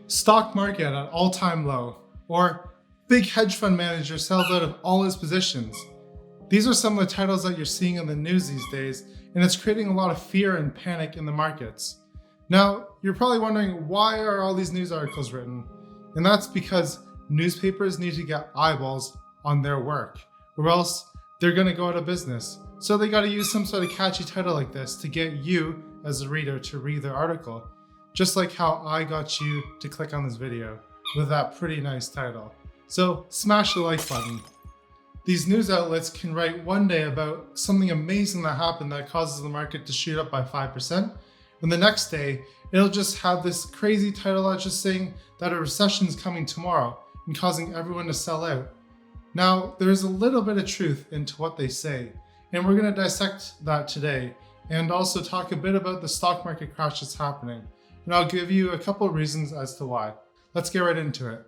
Stock market at all-time low, or big hedge fund manager sells out of all his positions. These are some of the titles that you're seeing in the news these days, and it's creating a lot of fear and panic in the markets. Now, you're probably wondering, why are all these news articles written? And that's because newspapers need to get eyeballs on their work, or else they're going to go out of business. So they got to use some sort of catchy title like this to get you as a reader to read their article. Just like how I got you to click on this video with that pretty nice title. So smash the like button. These news outlets can write one day about something amazing that happened that causes the market to shoot up by 5%, and the next day it'll just have this crazy title that's just saying that a recession is coming tomorrow and causing everyone to sell out. Now, there's a little bit of truth into what they say, and we're going to dissect that today and also talk a bit about the stock market crash that's happening. And I'll give you a couple of reasons as to why. Let's get right into it.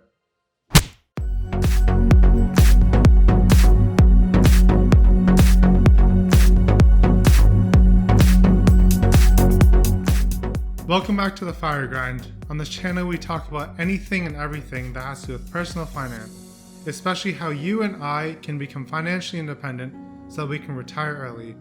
Welcome back to The Fire Grind. On this channel we talk about anything and everything that has to do with personal finance, especially how you and I can become financially independent so that we can retire early.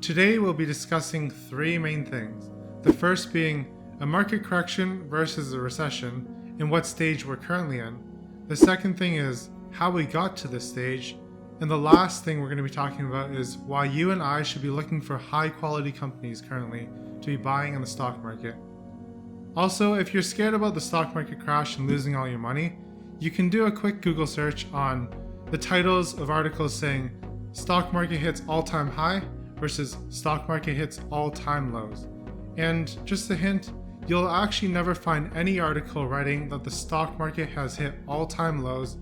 Today we'll be discussing three main things. The first being a market correction versus a recession and what stage we're currently in. The second thing is how we got to this stage. And the last thing we're going to be talking about is why you and I should be looking for high quality companies currently to be buying in the stock market. Also, if you're scared about the stock market crash and losing all your money, you can do a quick Google search on the titles of articles saying stock market hits all-time high versus stock market hits all-time lows. And just a hint, you'll actually never find any article writing that the stock market has hit all-time lows.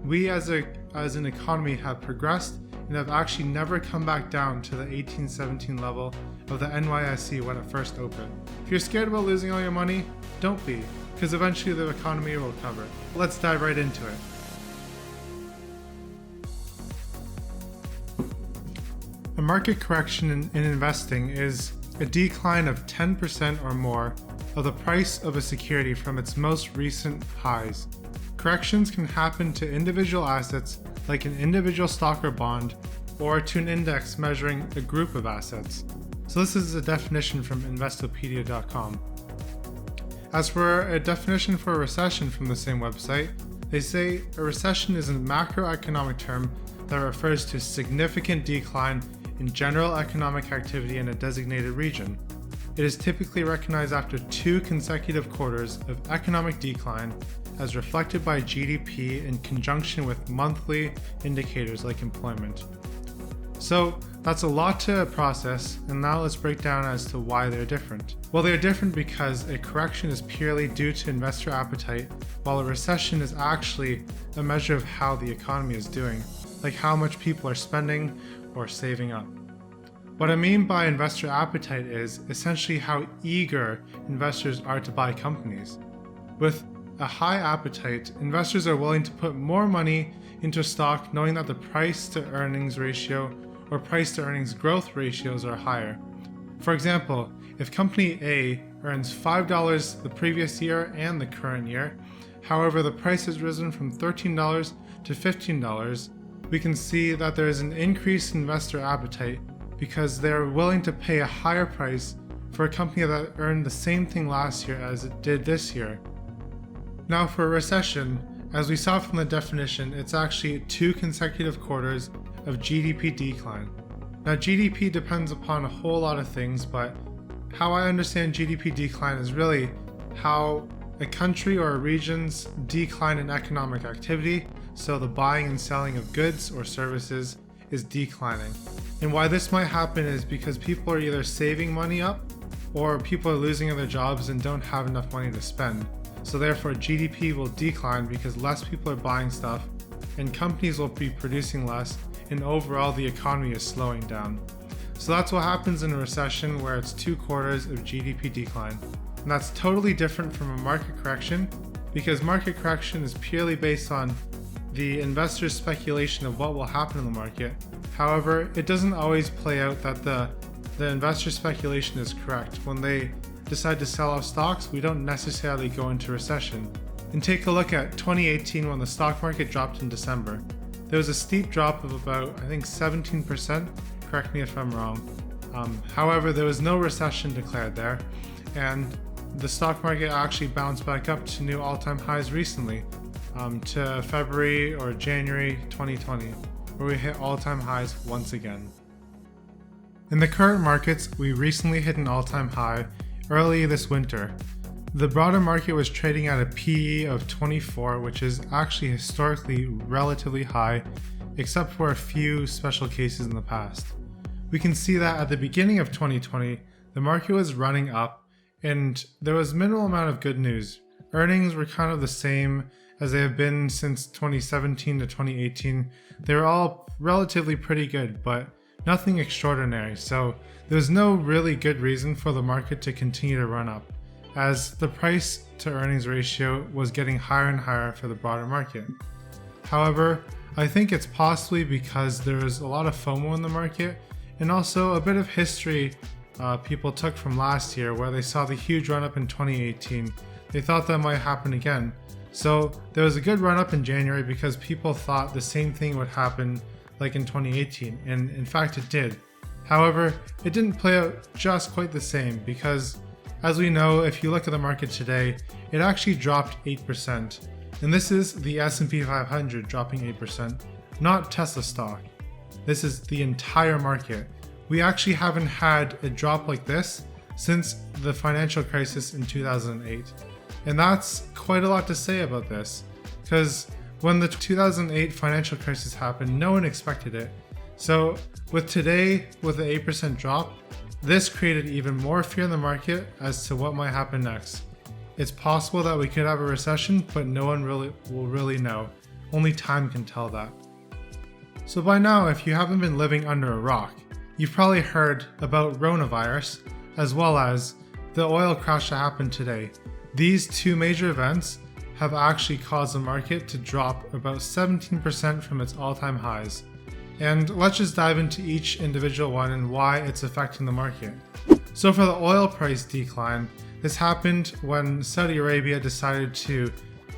We as an economy have progressed and have actually never come back down to the 1817 level of the NYSE when it first opened. If you're scared about losing all your money, don't be, because eventually the economy will recover. Let's dive right into it. A market correction in investing is a decline of 10% or more of the price of a security from its most recent highs. Corrections can happen to individual assets like an individual stock or bond, or to an index measuring a group of assets. So this is a definition from Investopedia.com. As for a definition for a recession from the same website, they say a recession is a macroeconomic term that refers to a significant decline in general economic activity in a designated region. It is typically recognized after 2 consecutive quarters of economic decline as reflected by GDP in conjunction with monthly indicators like employment. So that's a lot to process, and now let's break down as to why they're different. Well, they're different because a correction is purely due to investor appetite, while a recession is actually a measure of how the economy is doing, like how much people are spending or saving up. What I mean by investor appetite is essentially how eager investors are to buy companies. With a high appetite, investors are willing to put more money into a stock knowing that the price to earnings ratio or price to earnings growth ratios are higher. For example, if company A earns $5 the previous year and the current year, however the price has risen from $13 to $15, we can see that there is an increased investor appetite because they're willing to pay a higher price for a company that earned the same thing last year as it did this year. Now for a recession, as we saw from the definition, it's actually 2 consecutive quarters of GDP decline. Now GDP depends upon a whole lot of things, but how I understand GDP decline is really how a country or a region's decline in economic activity, so the buying and selling of goods or services, is declining. And why this might happen is because people are either saving money up or people are losing their jobs and don't have enough money to spend. So therefore GDP will decline because less people are buying stuff and companies will be producing less, and overall the economy is slowing down. So that's what happens in a recession, where it's 2 quarters of GDP decline. And that's totally different from a market correction, because market correction is purely based on the investor's speculation of what will happen in the market. However, it doesn't always play out that the investor speculation is correct. When they decide to sell off stocks, we don't necessarily go into recession. And take a look at 2018 when the stock market dropped in December. There was a steep drop of about, I think, 17%, correct me if I'm wrong. However, there was no recession declared there, and the stock market actually bounced back up to new all-time highs recently, to February or January 2020, where we hit all-time highs once again. In the current markets, we recently hit an all-time high early this winter. The broader market was trading at a PE of 24, which is actually historically relatively high, except for a few special cases in the past. We can see that at the beginning of 2020, the market was running up, and there was minimal amount of good news. Earnings were kind of the same as they have been since 2017 to 2018. They were all relatively pretty good, but nothing extraordinary, so there was no really good reason for the market to continue to run up, as the price to earnings ratio was getting higher and higher for the broader market. However, I think it's possibly because there was a lot of FOMO in the market, and also a bit of history people took from last year where they saw the huge run up in 2018. They thought that might happen again. So there was a good run up in January because people thought the same thing would happen like in 2018, and in fact it did. However, it didn't play out just quite the same because, as we know, if you look at the market today, it actually dropped 8%. And this is the S&P 500 dropping 8%, not Tesla stock. This is the entire market. We actually haven't had a drop like this since the financial crisis in 2008. And that's quite a lot to say about this, because when the 2008 financial crisis happened, no one expected it. So with today, with an 8% drop, this created even more fear in the market as to what might happen next. It's possible that we could have a recession, but no one will really know. Only time can tell that. So by now, if you haven't been living under a rock, you've probably heard about coronavirus, as well as the oil crash that happened today. These two major events have actually caused the market to drop about 17% from its all-time highs. And let's just dive into each individual one and why it's affecting the market. So for the oil price decline, this happened when Saudi Arabia decided to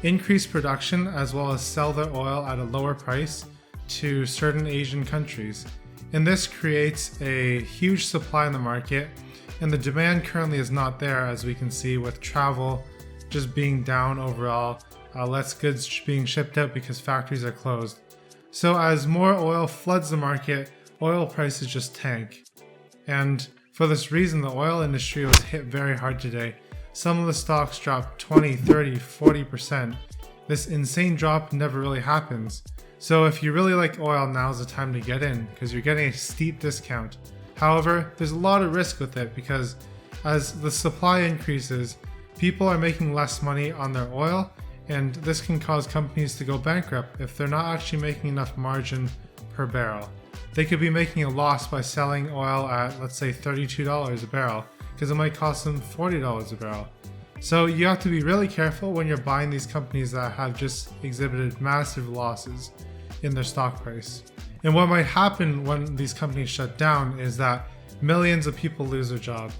increase production as well as sell their oil at a lower price to certain Asian countries. And this creates a huge supply in the market, and the demand currently is not there, as we can see with travel just being down overall, less goods being shipped out because factories are closed. So as more oil floods the market, oil prices just tank. And for this reason, the oil industry was hit very hard today. Some of the stocks dropped 20, 30, 40%. This insane drop never really happens. So if you really like oil, now's the time to get in because you're getting a steep discount. However, there's a lot of risk with it because as the supply increases, people are making less money on their oil, and this can cause companies to go bankrupt if they're not actually making enough margin per barrel. They could be making a loss by selling oil at, let's say, $32 a barrel, because it might cost them $40 a barrel. So you have to be really careful when you're buying these companies that have just exhibited massive losses in their stock price. And what might happen when these companies shut down is that millions of people lose their job.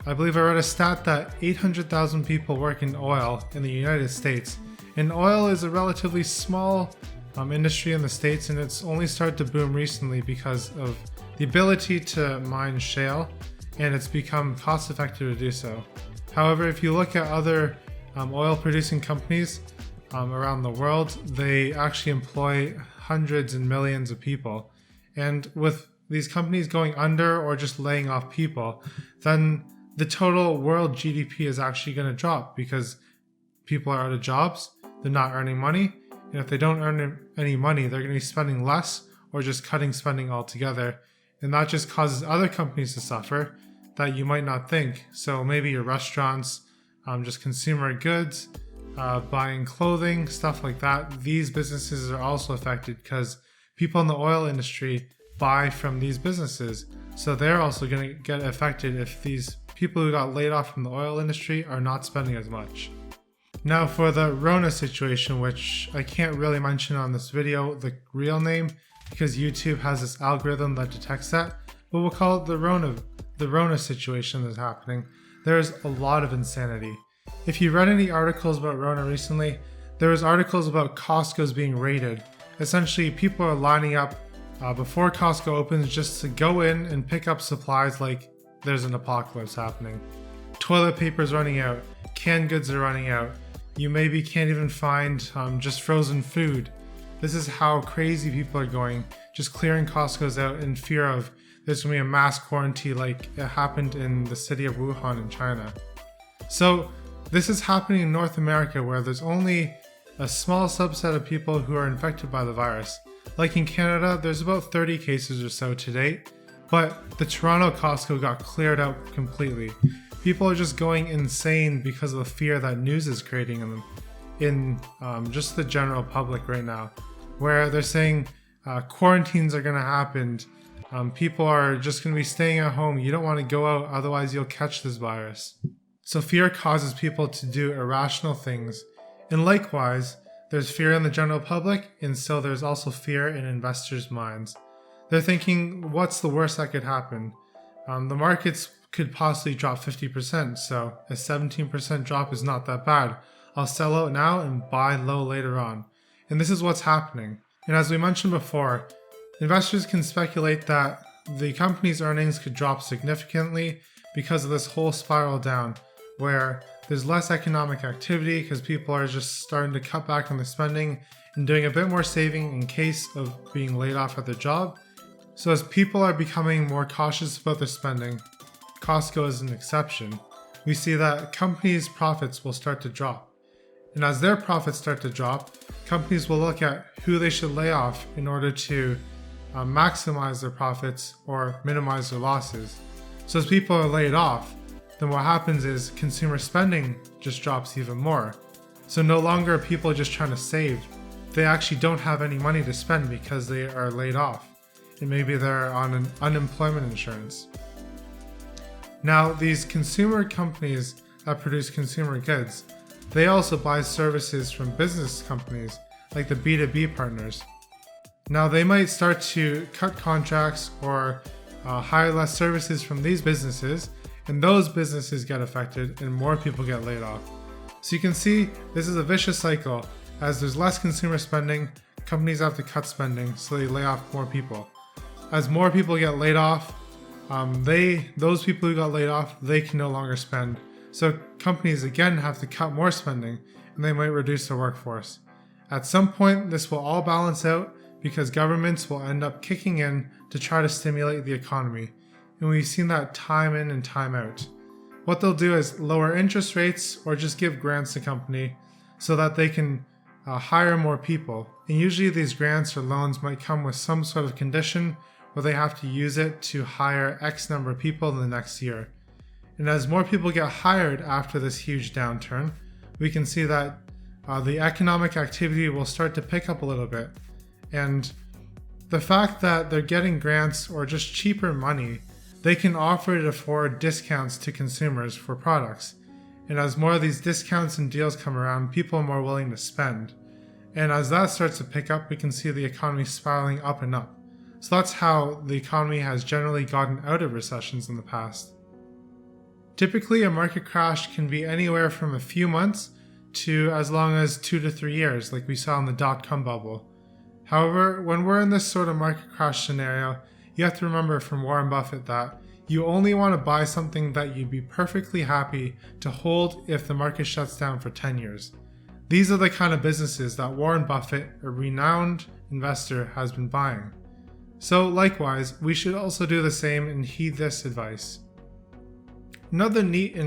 I believe I read a stat that 800,000 people work in oil in the United States, and oil is a relatively small industry in the States, and it's only started to boom recently because of the ability to mine shale, and it's become cost effective to do so. However, if you look at other oil producing companies around the world, they actually employ hundreds and millions of people. And with these companies going under or just laying off people, then the total world GDP is actually going to drop because people are out of jobs, they're not earning money, and if they don't earn any money, they're going to be spending less or just cutting spending altogether. And that just causes other companies to suffer that you might not think. So maybe your restaurants, just consumer goods, buying clothing, stuff like that. These businesses are also affected because people in the oil industry buy from these businesses. So they're also going to get affected if these people who got laid off from the oil industry are not spending as much. Now for the Rona situation, which I can't really mention on this video, the real name, because YouTube has this algorithm that detects that, but we'll call it the Rona situation that's happening. There's a lot of insanity. If you read any articles about Rona recently, there was articles about Costco's being raided. Essentially, people are lining up before Costco opens just to go in and pick up supplies like there's an apocalypse happening. Toilet paper's running out, canned goods are running out, you maybe can't even find just frozen food. This is how crazy people are going, just clearing Costco's out in fear of there's going to be a mass quarantine like it happened in the city of Wuhan in China. So this is happening in North America where there's only a small subset of people who are infected by the virus. Like in Canada, there's about 30 cases or so to date, but the Toronto Costco got cleared out completely. People are just going insane because of the fear that news is creating in just the general public right now, where they're saying quarantines are going to happen. People are just going to be staying at home. You don't want to go out, otherwise you'll catch this virus. So fear causes people to do irrational things. And likewise, there's fear in the general public, and so there's also fear in investors' minds. They're thinking, what's the worst that could happen? The markets could possibly drop 50%, so a 17% drop is not that bad. I'll sell out now and buy low later on. And this is what's happening. And as we mentioned before, investors can speculate that the company's earnings could drop significantly because of this whole spiral down, where there's less economic activity because people are just starting to cut back on their spending and doing a bit more saving in case of being laid off at their job. So as people are becoming more cautious about their spending, Costco is an exception, we see that companies' profits will start to drop. And as their profits start to drop, companies will look at who they should lay off in order to maximize their profits or minimize their losses. So as people are laid off, then what happens is consumer spending just drops even more. So no longer are people just trying to save. They actually don't have any money to spend because they are laid off. And maybe they're on an unemployment insurance. Now, these consumer companies that produce consumer goods, they also buy services from business companies like the B2B partners. Now, they might start to cut contracts or hire less services from these businesses, and those businesses get affected and more people get laid off. So you can see this is a vicious cycle. As there's less consumer spending, companies have to cut spending, so they lay off more people. As more people get laid off, those people who got laid off, they can no longer spend. So companies again have to cut more spending, and they might reduce their workforce. At some point, this will all balance out because governments will end up kicking in to try to stimulate the economy. And we've seen that time in and time out. What they'll do is lower interest rates or just give grants to company so that they can hire more people. And usually these grants or loans might come with some sort of condition where they have to use it to hire X number of people in the next year. And as more people get hired after this huge downturn, we can see that the economic activity will start to pick up a little bit. And the fact that they're getting grants or just cheaper money, they can offer it for discounts to consumers for products. And as more of these discounts and deals come around, people are more willing to spend. And as that starts to pick up, we can see the economy spiraling up and up. So that's how the economy has generally gotten out of recessions in the past. Typically, a market crash can be anywhere from a few months to as long as 2 to 3 years, like we saw in the dot-com bubble. However, when we're in this sort of market crash scenario, you have to remember from Warren Buffett that you only want to buy something that you'd be perfectly happy to hold if the market shuts down for 10 years. These are the kind of businesses that Warren Buffett, a renowned investor, has been buying. So likewise, we should also do the same and heed this advice. Another neat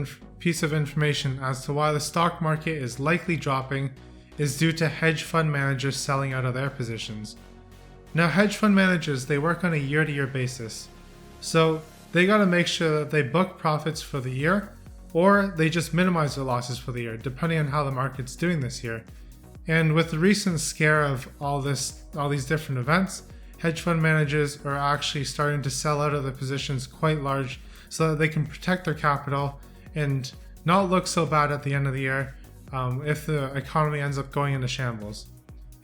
piece of information as to why the stock market is likely dropping is due to hedge fund managers selling out of their positions. Now, hedge fund managers, they work on a year-to-year basis. So they got to make sure that they book profits for the year, or they just minimize their losses for the year, depending on how the market's doing this year. And with the recent scare of all these different events, hedge fund managers are actually starting to sell out of their positions quite large so that they can protect their capital and not look so bad at the end of the year if the economy ends up going into shambles.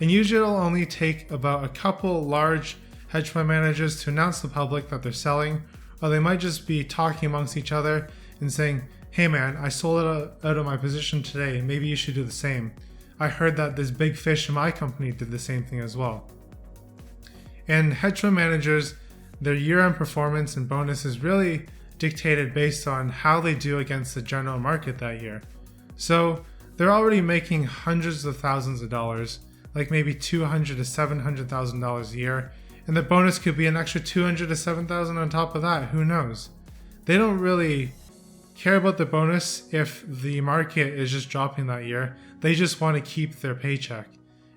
And usually it'll only take about a couple large hedge fund managers to announce to the public that they're selling, or they might just be talking amongst each other and saying, hey man, I sold out of my position today, maybe you should do the same. I heard that this big fish in my company did the same thing as well. And hedge fund managers, their year-end performance and bonus is really dictated based on how they do against the general market that year. So they're already making hundreds of thousands of dollars, like maybe $200,000 to $700,000 a year, and the bonus could be an extra $200,000 to $7,000 on top of that, who knows? They don't really care about the bonus if the market is just dropping that year. They just want to keep their paycheck,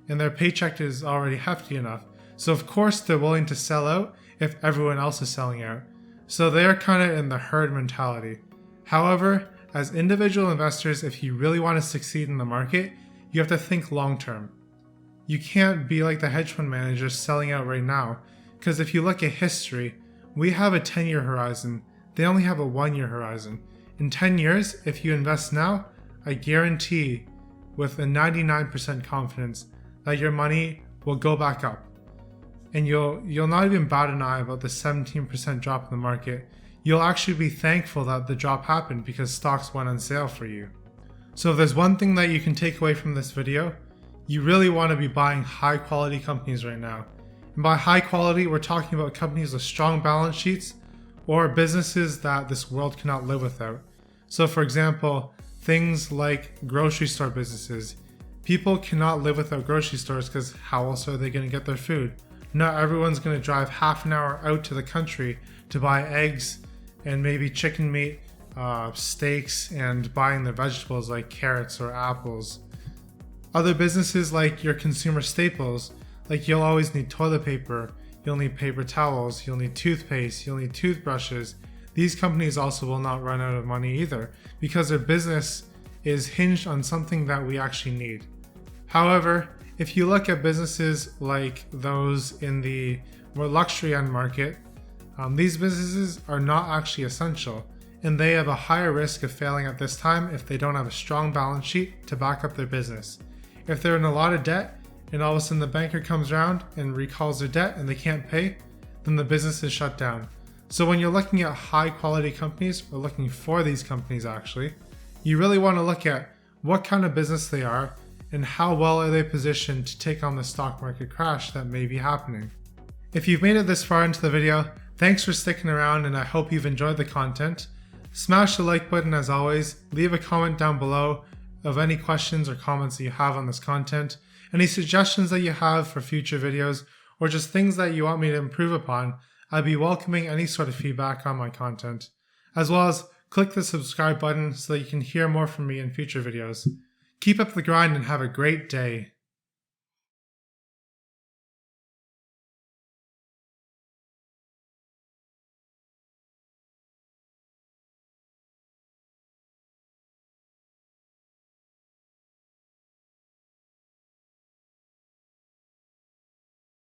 and their paycheck is already hefty enough. So of course they're willing to sell out if everyone else is selling out. So they're kind of in the herd mentality. However, as individual investors, if you really want to succeed in the market, you have to think long term. You can't be like the hedge fund managers selling out right now, because if you look at history, we have a 10-year horizon. They only have a 1-year horizon. In 10 years, if you invest now, I guarantee with a 99% confidence that your money will go back up. And you'll not even bat an eye about the 17% drop in the market. You'll actually be thankful that the drop happened because stocks went on sale for you. So if there's one thing that you can take away from this video, you really want to be buying high quality companies right now. And by high quality, we're talking about companies with strong balance sheets or businesses that this world cannot live without. So for example, things like grocery store businesses. People cannot live without grocery stores because how else are they going to get their food? Not everyone's going to drive half an hour out to the country to buy eggs and maybe chicken meat, steaks, and buying the vegetables like carrots or apples. Other businesses like your consumer staples, like you'll always need toilet paper, you'll need paper towels, you'll need toothpaste, you'll need toothbrushes. These companies also will not run out of money either because their business is hinged on something that we actually need. However, if you look at businesses like those in the more luxury end market, these businesses are not actually essential, and they have a higher risk of failing at this time if they don't have a strong balance sheet to back up their business. If they're in a lot of debt and all of a sudden the banker comes around and recalls their debt and they can't pay, then the business is shut down. So when you're looking at high quality companies, or looking for these companies actually, you really want to look at what kind of business they are and how well are they positioned to take on the stock market crash that may be happening. If you've made it this far into the video, thanks for sticking around and I hope you've enjoyed the content. Smash the like button as always, leave a comment down below of any questions or comments that you have on this content, any suggestions that you have for future videos, or just things that you want me to improve upon. I'd be welcoming any sort of feedback on my content, as well as click the subscribe button so that you can hear more from me in future videos. Keep up the grind and have a great day.